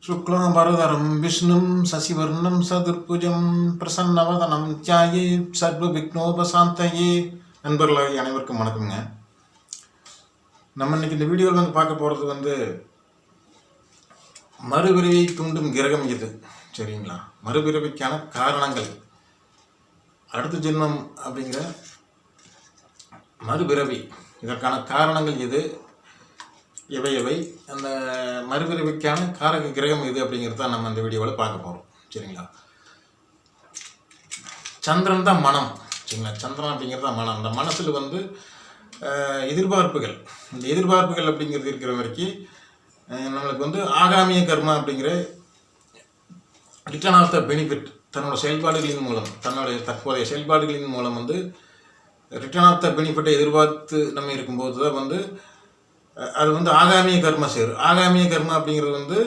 शुक्लांबरधरं विष्णुं शशिवर्णं सदुर्भुजं प्रसन्नवदनं ध्यायेत् सर्वविघ्नोपशान्तये. நண்பர்களாகிய அனைவருக்கும் வணக்கம்ங்க. நம்ம இன்னைக்கு இந்த வீடியோவில் வந்து பார்க்க போகிறது வந்து மறுபிறவியை தூண்டும் கிரகம் இது. சரிங்களா? மறுபிறவிக்கான காரணங்கள், அடுத்த ஜென்மம் அப்படிங்கிற மறுபிறவி, இதற்கான காரணங்கள் எது, எவை அந்த மறுபிறவிக்கான காரக கிரகம் எது அப்படிங்கிறத நம்ம இந்த வீடியோவில் பார்க்க போகிறோம். சரிங்களா? சந்திரன் தான் மனம். சரிங்களா? சந்திரன் அப்படிங்கிறது தான் மனம். அந்த மனசில் வந்து எதிர்பார்ப்புகள், இந்த எதிர்பார்ப்புகள் அப்படிங்கிறது இருக்கிற வரைக்கும் நம்மளுக்கு வந்து ஆகாமிய கர்மா அப்படிங்கிற ரிட்டர்ன் ஆஃப் த பெனிஃபிட், தன்னோட செயல்பாடுகளின் மூலம், தன்னுடைய தற்போதைய செயல்பாடுகளின் மூலம் வந்து ரிட்டர்ன் ஆஃப் த பெனிஃபிட்டை எதிர்பார்த்து நம்ம இருக்கும்போது தான் வந்து அது வந்து ஆகாமிய கர்மா சேரும். ஆகாமிய கர்மா அப்படிங்கிறது வந்து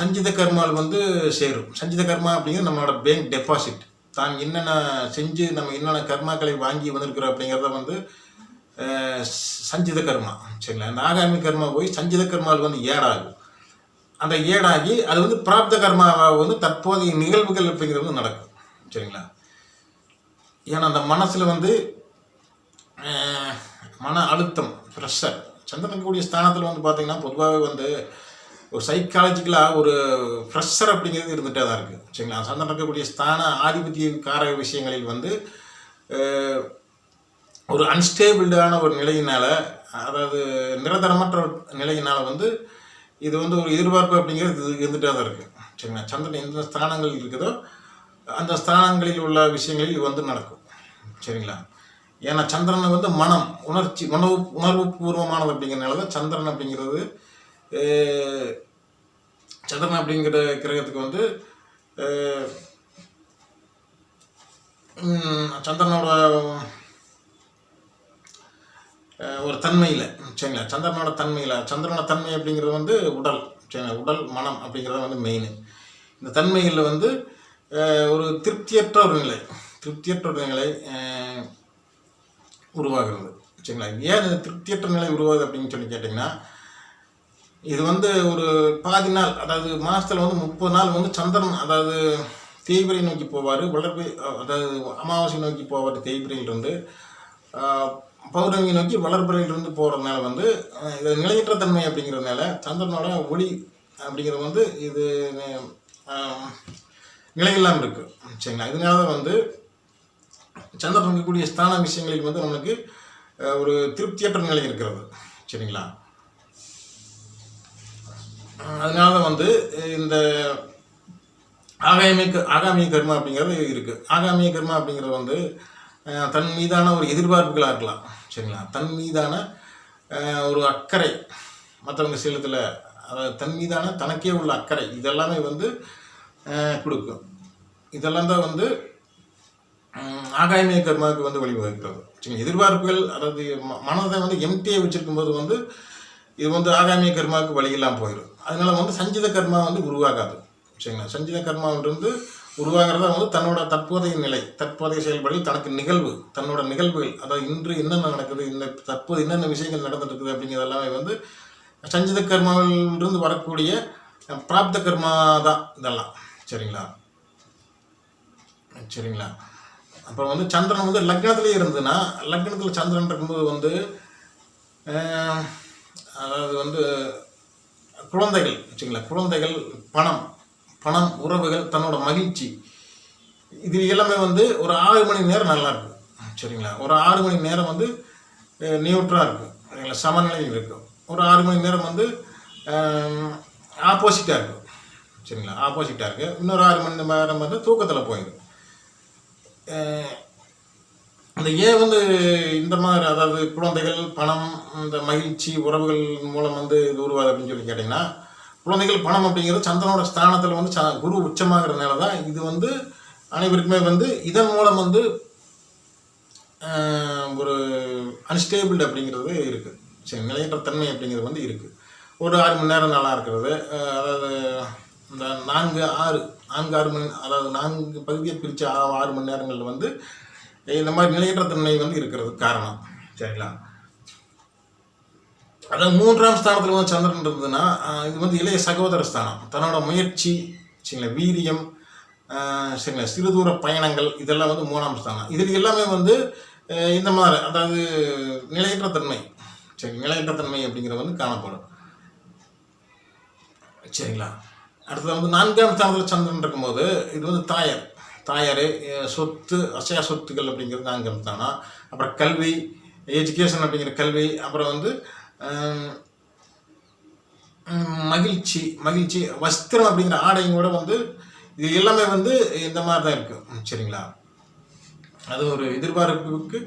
சஞ்சித கர்மாவில் வந்து சேரும். சஞ்சித கர்மா அப்படிங்கிறது நம்மளோட பேங்க் டெபாசிட். தான் என்னென்ன செஞ்சு நம்ம என்னென்ன கர்மாக்களை வாங்கி வந்திருக்கிறோம் அப்படிங்கிறத வந்து சஞ்சித கர்மா. சரிங்களா? அந்த ஆகாமிய கர்மா போய் சஞ்சித கர்மாவில் வந்து ஏடாகும். அந்த ஏடாகி அது வந்து பிராப்த கர்மாவாக வந்து தற்போதைய நிகழ்வுகள் அப்படிங்கிறது நடக்கும். சரிங்களா? ஏன்னா அந்த மனசில் வந்து மன அழுத்தம், ப்ரெஷர், சந்திரனுக்கு கூடிய ஸ்தானத்தில் வந்து பார்த்திங்கன்னா பொதுவாகவே வந்து ஒரு சைக்காலஜிக்கலாக ஒரு ப்ரெஷர் அப்படிங்கிறது இருந்துகிட்டே தான் இருக்குது. சரிங்களா? சந்திரன் இருக்கக்கூடிய ஸ்தான ஆதிபத்திய காரக விஷயங்களில் வந்து ஒரு அன்ஸ்டேபிள்டான ஒரு நிலையினால், அதாவது நிரந்தரமற்ற நிலையினால் வந்து இது வந்து ஒரு எதிர்பார்ப்பு அப்படிங்கிறது இருந்துகிட்டே தான் இருக்குது. சரிங்களா? சந்திரன் எந்த ஸ்தானங்கள் இருக்குதோ அந்த ஸ்தானங்களில் உள்ள விஷயங்களில் இது வந்து நடக்கும். சரிங்களா? ஏன்னா சந்திரனை வந்து மனம், உணர்ச்சி, உணர்வு பூர்வமானது அப்படிங்கிறதுனால தான் சந்திரன் அப்படிங்கிறது, சந்திரன் அப்படிங்கிற கிரகத்துக்கு வந்து சந்திரனோட ஒரு தன்மையில், சரிங்களா? சந்திரனோட தன்மை அப்படிங்கிறது வந்து உடல், சரிங்களா? உடல் மனம் அப்படிங்கிறது வந்து மெயின். இந்த தன்மைகளில் வந்து ஒரு திருப்தியற்ற ஒரு நிலை உருவாகிறது. சரிங்களா? ஏன் இந்த திருப்தியற்ற நிலை உருவாகுது அப்படின்னு சொல்லி கேட்டிங்கன்னா, இது வந்து ஒரு பாதி நாள், அதாவது மாதத்தில் வந்து 30 நாள் வந்து சந்திரன், அதாவது தேய்பிரை நோக்கி போவார், அதாவது அமாவாசை நோக்கி போவார் தேய்பிரையிலிருந்து, பௌர்ணமி நோக்கி வளர்பிறையிலிருந்து போகிறதுனால வந்து இது நிலையற்ற தன்மை அப்படிங்கிறதுனால சந்திரனோட ஒளி அப்படிங்கிறது வந்து இது நிலையில்லாமல் இருக்குது. சரிங்களா? இதனால தான் வந்து சந்திரன் இருக்கக்கூடிய ஸ்தான விஷயங்களில் வந்து நம்மளுக்கு ஒரு திருப்தியற்ற நிலை இருக்கிறது. சரிங்களா? அதனால தான் வந்து இந்த ஆகாமிய கர்மா அப்படிங்கிறது இருக்குது. ஆகாமிய கர்மா அப்படிங்கிறது வந்து தன் மீதான ஒரு எதிர்பார்ப்புகளாக இருக்கலாம். சரிங்களா? தன் மீதான ஒரு அக்கறை, மற்றவங்க செலுத்தில், அதாவது தன் மீதான தனக்கே உள்ள அக்கறை, இதெல்லாமே வந்து கொடுக்கும். இதெல்லாம் தான் வந்து ஆகாமிய கர்மாவுக்கு வந்து வழிவகுக்கிறது. சரிங்களா? எதிர்பார்ப்புகள், அதாவது மனதை வந்து எம்டியை வச்சுருக்கும்போது வந்து இது வந்து ஆகாமிய கர்மாவுக்கு வழியெல்லாம் போயிடும். அதனால வந்து சஞ்சித கர்மா வந்து உருவாகாது. சரிங்களா? சஞ்சித கர்மாவிலிருந்து உருவாகிறதா வந்து தன்னோட தற்போதைய செயல்பாடில் தன்னோட நிகழ்வுகள், அதாவது இன்று என்னென்ன நடக்குது, இந்த தற்போது என்னென்ன விஷயங்கள் நடந்துட்டு இருக்குது அப்படிங்கிறது எல்லாமே வந்து சஞ்சித கர்மாவிலிருந்து வரக்கூடிய பிராப்த கர்மா தான் இதெல்லாம். சரிங்களா? அப்புறம் வந்து சந்திரன் வந்து லக்னத்திலே இருந்ததுன்னா, லக்னத்தில் சந்திரன் இருக்கும்போது வந்து அதாவது வந்து குழந்தைகள், சரிங்களா? குழந்தைகள், பணம், உறவுகள், தன்னோட மகிழ்ச்சி, இது எல்லாமே வந்து ஒரு 6 மணி நேரம் நல்லா இருக்குது. சரிங்களா? ஒரு 6 மணி நேரம் வந்து நியூட்ராக இருக்குது. சரிங்களா? சமநிலையில் இருக்கும். ஒரு 6 மணி நேரம் வந்து ஆப்போசிட்டாக இருக்கும். சரிங்களா? ஆப்போசிட்டாக இருக்குது. இன்னொரு 6 மணி நேரம் வந்து தூக்கத்தில் போயிடும். இந்த ஏன் வந்து இந்த மாதிரி, அதாவது குழந்தைகள், பணம், இந்த மகிழ்ச்சி, உறவுகள் மூலம் வந்து இது உருவாது அப்படின்னு சொல்லி கேட்டிங்கன்னா, குழந்தைகள், பணம் அப்படிங்கிறது சந்திரனோட ஸ்தானத்தில் வந்து குரு உச்சமாகிறதுனால தான் இது வந்து அனைவருக்குமே வந்து இதன் மூலம் வந்து ஒரு அன்ஸ்டேபிள் அப்படிங்கிறது இருக்குது. சரி, நிலையற்ற தன்மை அப்படிங்கிறது வந்து இருக்குது. ஒரு 6 மணி நேரம் நல்லா இருக்கிறது, அதாவது இந்த 4-6 மணி, அதாவது 4 பகுதியை பிரித்து 6 மணி நேரங்களில் வந்து இந்த மாதிரி நிலையற்ற தன்மை வந்து இருக்கிறது காரணம். சரிங்களா? அதாவது 3ஆம் ஸ்தானத்தில் வந்து சந்திரன் இருந்ததுன்னா இது வந்து இளைய சகோதர ஸ்தானம். தன்னோட முயற்சி, சரிங்களா, வீரியம், சரிங்களா, சிறுதூர பயணங்கள், இதெல்லாம் வந்து 3ஆம் ஸ்தானம். இதில் எல்லாமே வந்து இந்த மாதிரி, அதாவது நிலையற்ற தன்மை, சரி, நிலையற்ற தன்மை அப்படிங்கிறது வந்து காணப்படும். சரிங்களா. அடுத்தது வந்து 4ஆம் ஸ்தானத்தில் சந்திரன் இருக்கும்போது இது வந்து தாயார், சொத்து, அசையா சொத்துக்கள் அப்படிங்கிறது 4ஆம் ஸ்தானம். அப்புறம் கல்வி, எஜுகேஷன் அப்படிங்கிற கல்வி, அப்புறம் வந்து மகிழ்ச்சி, வஸ்திரம் அப்படிங்கிற ஆடையும் கூட வந்து இது எல்லாமே வந்து இந்த மாதிரி தான் இருக்குது. சரிங்களா. அது ஒரு எதிர்பார்ப்புக்கு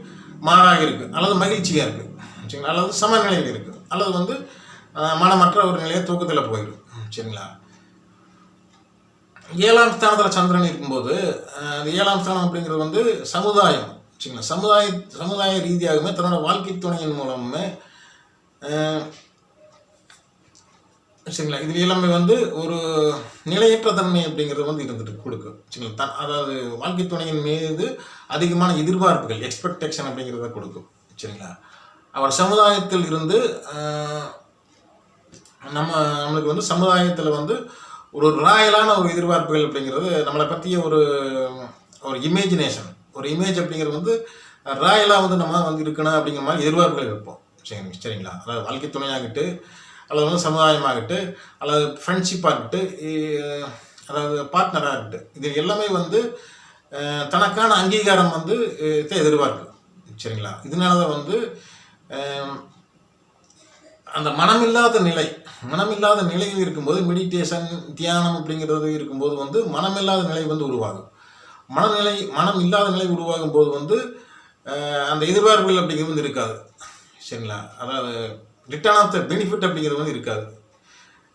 மாறாக இருக்குது, அல்லது மகிழ்ச்சியாக இருக்குது, சரிங்களா, அல்லது சமநிலையில் இருக்குது, அல்லது வந்து மனமற்ற ஒரு நிலையை தூக்கத்தில் போயிடும். சரிங்களா. 7ஆம் ஸ்தானத்தில் சந்திரன் இருக்கும்போது அந்த 7ஆம் ஸ்தானம் அப்படிங்கிறது வந்து சமுதாயம், சரிங்களா, சமுதாய ரீதியாகவுமே தன்னோட வாழ்க்கை துணையின் மூலமே, சரிங்களா, இது எல்லாமே வந்து ஒரு நிலையற்ற தன்மை அப்படிங்கிறது வந்து இருந்துட்டு கொடுக்கும். சரிங்களா. அதாவது வாழ்க்கை துணையின் மீது அதிகமான எதிர்பார்ப்புகள், எக்ஸ்பெக்டேஷன் அப்படிங்கிறத கொடுக்கும். சரிங்களா. அவர் சமுதாயத்தில் இருந்து நம்மளுக்கு வந்து சமுதாயத்தில் வந்து ஒரு ராயலான ஒரு எதிர்பார்ப்புகள் அப்படிங்கிறது, நம்மளை பற்றிய ஒரு இமேஜ் அப்படிங்கிறது வந்து ராயலாக வந்து நம்ம வந்து இருக்கணும் அப்படிங்கிற மாதிரி எதிர்பார்ப்புகள் வைப்போம். சரிங்களா. அதாவது வாழ்க்கை துணையாகட்டு, அல்லது வந்து சமுதாயமாகட்டு, அல்லது ஃப்ரெண்ட்ஷிப்பாக இருக்கட்டும், அதாவது பார்ட்னராக இருக்கட்டும், இது எல்லாமே வந்து தனக்கான அங்கீகாரம் வந்து எதிர்பார்க்கு. சரிங்களா. இதனால தான் வந்து அந்த மனமில்லாத நிலையில் இருக்கும்போது, மெடிடேஷன், தியானம் அப்படிங்கிறது இருக்கும்போது வந்து மனமில்லாத நிலை வந்து உருவாகும். மனம் இல்லாத நிலை உருவாகும் போது வந்து அந்த எதிர்பார்ப்புகள் அப்படிங்கிறது வந்து இருக்காது. சரிங்களா. அதாவது ரிட்டர்ன் ஆஃப் த பெனிஃபிட் அப்படிங்கிறது வந்து இருக்காது.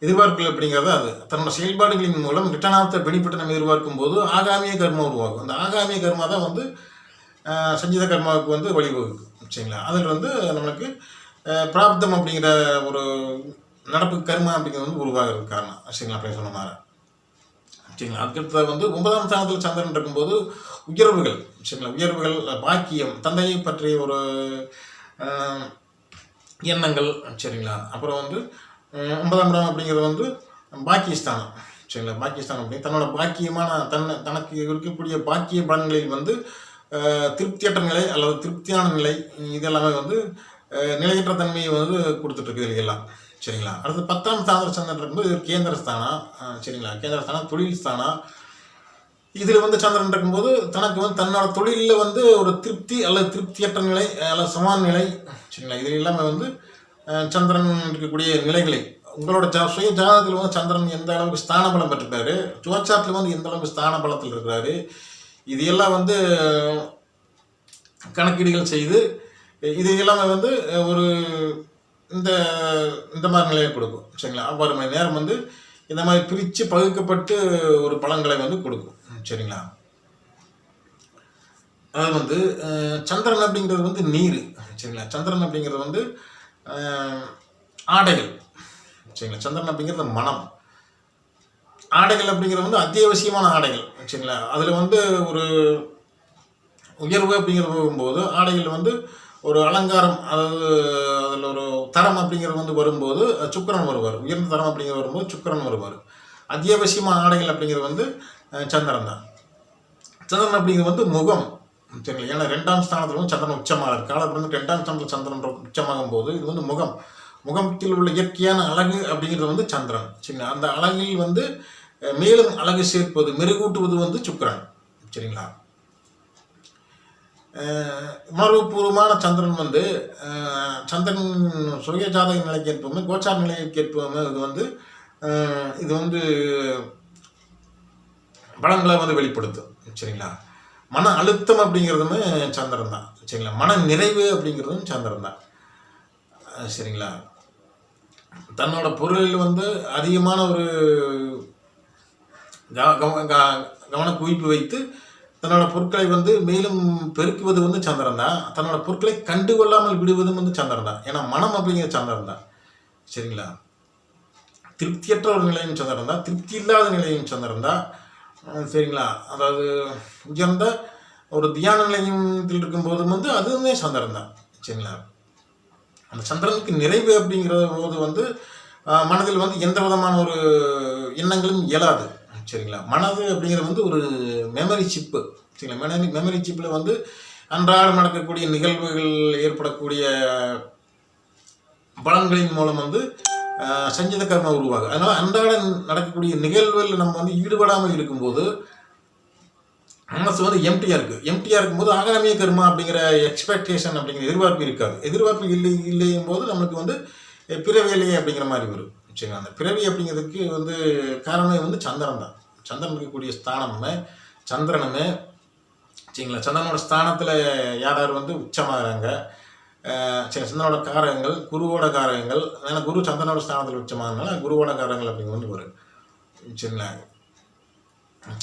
எதிர்பார்ப்புகள் அப்படிங்கிறது அது தன்னோட செயல்பாடுகளின் மூலம் ரிட்டர்ன் ஆஃப் த பெனிஃபிட் நம்ம எதிர்பார்க்கும் போது ஆகாமிய கர்மா உருவாகும். அந்த ஆகாமிய கர்மா தான் வந்து சஞ்சித கர்மாவுக்கு வந்து வழிவகுக்கும். சரிங்களா. அதில் வந்து நம்மளுக்கு பிராப்தம் அப்படிங்கிற ஒரு நடப்பு கர்மா அப்படிங்கிறது வந்து உருவாகிறது காரணம். சரிங்களா. அப்படி சொன்ன மாதிரி. சரிங்களா. அதுக்கடுத்து வந்து 9ஆம் ஸ்தானத்தில் சந்திரன் இருக்கும்போது உயர்வுகள், சரிங்களா, பாக்கியம், தந்தையை பற்றிய ஒரு எண்ணங்கள். சரிங்களா. அப்புறம் வந்து 9ஆம் இடம் அப்படிங்கிறது வந்து பாக்கியஸ்தானம். சரிங்களா. பாக்கியஸ்தானம் அப்படி தன்னோட பாக்கியமான தனக்கு இருக்கக்கூடிய பாக்கிய பலன்களில் வந்து திருப்தியற்ற நிலை அல்லது திருப்தியான நிலை, இதெல்லாமே வந்து நிலையற்ற தன்மையை வந்து கொடுத்துட்ருக்கு இதுக்கெல்லாம். சரிங்களா. அடுத்து 10ஆம் ஸ்தானத்தில் சந்திரன் இருக்கும்போது இது கேந்திரஸ்தானம். சரிங்களா. கேந்திரஸ்தானம் தொழில் ஸ்தானம். இதில் வந்து சந்திரன் இருக்கும்போது தனக்கு வந்து தன்னோட தொழிலில் வந்து ஒரு திருப்தி அல்லது திருப்தியற்ற நிலை அல்லது சமான நிலை. சரிங்களா. இதில் எல்லாமே வந்து சந்திரன் இருக்கக்கூடிய நிலைகளை உங்களோட சுய ஜாதகத்தில் வந்து சந்திரன் எந்த அளவுக்கு ஸ்தான பலம் பெற்றிருக்காரு, ஜோச்சாரத்தில் வந்து எந்த அளவுக்கு ஸ்தான பலத்தில் இருக்கிறாரு, இது எல்லாம் வந்து கணக்கீடுகள் செய்து இது எல்லாமே வந்து ஒரு இந்த மாதிரி நிலையை கொடுக்கும். சரிங்களா. 6 மணி நேரம் வந்து இந்த மாதிரி பிரித்து பகுக்கப்பட்டு ஒரு பலன்களை வந்து கொடுக்கும். சரிங்களா. அது வந்து சந்திரன் அப்படிங்கிறது வந்து நீர். சரிங்களா. சந்திரன் அப்படிங்கிறது வந்து ஆடைகள். சரிங்களா. சந்திரன் அப்படிங்கிறது மனம். ஆடைகள் அப்படிங்கிறது வந்து அத்தியாவசியமான ஆடைகள். சரிங்களா. அதில் வந்து ஒரு உயர்வு அப்படிங்கிறது போகும்போது ஆடைகள் வந்து ஒரு அலங்காரம், அதாவது அதில் ஒரு தரம் அப்படிங்கிறது வந்து வரும்போது சுக்கிரன் வருவார். உயர்ந்த தரம் அப்படிங்கிறது வரும்போது சுக்கிரன் வருவார். அத்தியாவசியமான ஆடைகள் அப்படிங்கிறது வந்து சந்திரன் தான். சந்திரன் அப்படிங்கிறது வந்து முகம். சரிங்களா. ஏன்னா 2ஆம் ஸ்தானத்தில் வந்து சந்திரன் உச்சமாக இருக்கு. காலத்தில் வந்து 2ஆம் ஸ்தானத்தில் சந்திரன் உச்சமாகும் போது இது வந்து முகத்தில் உள்ள இயற்கையான அழகு அப்படிங்கிறது வந்து சந்திரன். சரிங்களா. அந்த அழகில் வந்து மேலும் அழகு சேர்ப்பது, மெருகூட்டுவது வந்து சுக்கிரன். சரிங்களா. உணர்வுபூர்வமான சந்திரன் வந்து சந்திரன் சுய ஜாதக நிலைக்கு ஏற்பவுமே, கோச்சார நிலைக்கு ஏற்பவுமே இது வந்து பலன்களை வந்து வெளிப்படுத்தும். சரிங்களா. மன அழுத்தம் அப்படிங்கிறதுமே சந்திரன் தான். சரிங்களா. மன நிறைவு அப்படிங்கிறதும் சந்திரன் தான். சரிங்களா. தன்னோட பொருளில் வந்து அதிகமான ஒரு கவன குவிப்பு வைத்து தன்னோட பொருட்களை வந்து மேலும் பெருக்குவது வந்து சந்திரன் தான். தன்னோட பொருட்களை கண்டுகொள்ளாமல் விடுவதும் வந்து சந்திரன் தான். ஏன்னா மனம் அப்படிங்கிற சந்திரன் தான். சரிங்களா. திருப்தியற்ற ஒரு நிலையும் சந்திரன் தான், திருப்தி இல்லாத நிலையும் சந்திரன் தான். சரிங்களா. அதாவது உயர்ந்த ஒரு தியான நிலையத்தில் இருக்கும்போதும் வந்து அதுவுமே சந்திரன் தான். சரிங்களா. அந்த சந்திரனுக்கு நிறைவு அப்படிங்கிற போது வந்து மனதில் வந்து எந்த விதமான ஒரு எண்ணங்களும் இயலாது. சரிங்களா? மனது அப்படிங்கிறது வந்து ஒரு மெமரி சிப்பு. சரிங்களா? மெமரி சிப்பில் வந்து அன்றாடம் நடக்கக்கூடிய நிகழ்வுகள் ஏற்படக்கூடிய பலன்களின் மூலம் வந்து சஞ்சித கர்மா உருவாகும். அதனால் அன்றாட நடக்கக்கூடிய நிகழ்வுகள் நம்ம வந்து ஈடுபடாமல் இருக்கும்போது மனசு வந்து எம்டியாக இருக்குது. எம்டியாக இருக்கும்போது ஆகாமிய கர்மா அப்படிங்கிற எக்ஸ்பெக்டேஷன் அப்படிங்கிற எதிர்பார்ப்பு இருக்காது. எதிர்பார்ப்பு இல்லையும் போது நம்மளுக்கு வந்து பிறவியிலேயே அப்படிங்கிற மாதிரி வரும். சரிங்களா? அந்த பிறவி அப்படிங்கிறதுக்கு வந்து காரணமே வந்து சந்திரன் தான். சந்திரன் இருக்கக்கூடிய ஸ்தானமே சந்திரனுமே. சரிங்களா? சந்திரனோட ஸ்தானத்தில் யார் வந்து உச்சமாகறாங்க. சரி, சந்திரனோட காரகங்கள் குருவோட காரகங்கள். ஏன்னா குரு சந்திரனோட ஸ்தானத்தில் உச்சமாகறதுனால குருவோட காரகங்கள் அப்படிங்கிற வந்து வரும். சரிங்களா?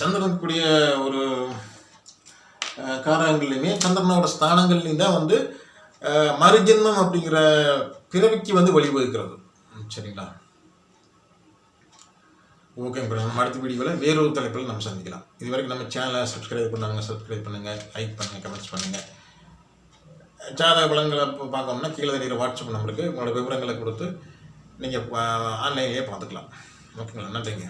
சந்திரனுக்குரிய ஒரு காரகங்கள்லையுமே சந்திரனோட ஸ்தானங்கள்லையும் தான் வந்து மறுஜென்மம் அப்படிங்கிற பிறவிக்கு வந்து வழிவகுக்கிறது. சரிங்களா? ஓகே, நம்ம அடுத்த வீடியோவில் வேறொரு தலைப்பில் நம்ம சந்திக்கலாம். இது வரைக்கும் நம்ம சேனலை சப்ஸ்கிரைப் பண்ணுங்கள், லைக் பண்ணுங்கள், கமெண்ட்ஸ் பண்ணுங்கள். ஜாதக பலன்களை பார்க்கணும்னா கீழே தெரிகிற வாட்ஸ்அப் நம்பருக்கு உங்களோட விவரங்களை கொடுத்து நீங்கள் ஆன்லைன்லேயே பார்த்துக்கலாம். ஓகேங்களா? நன்றிங்க.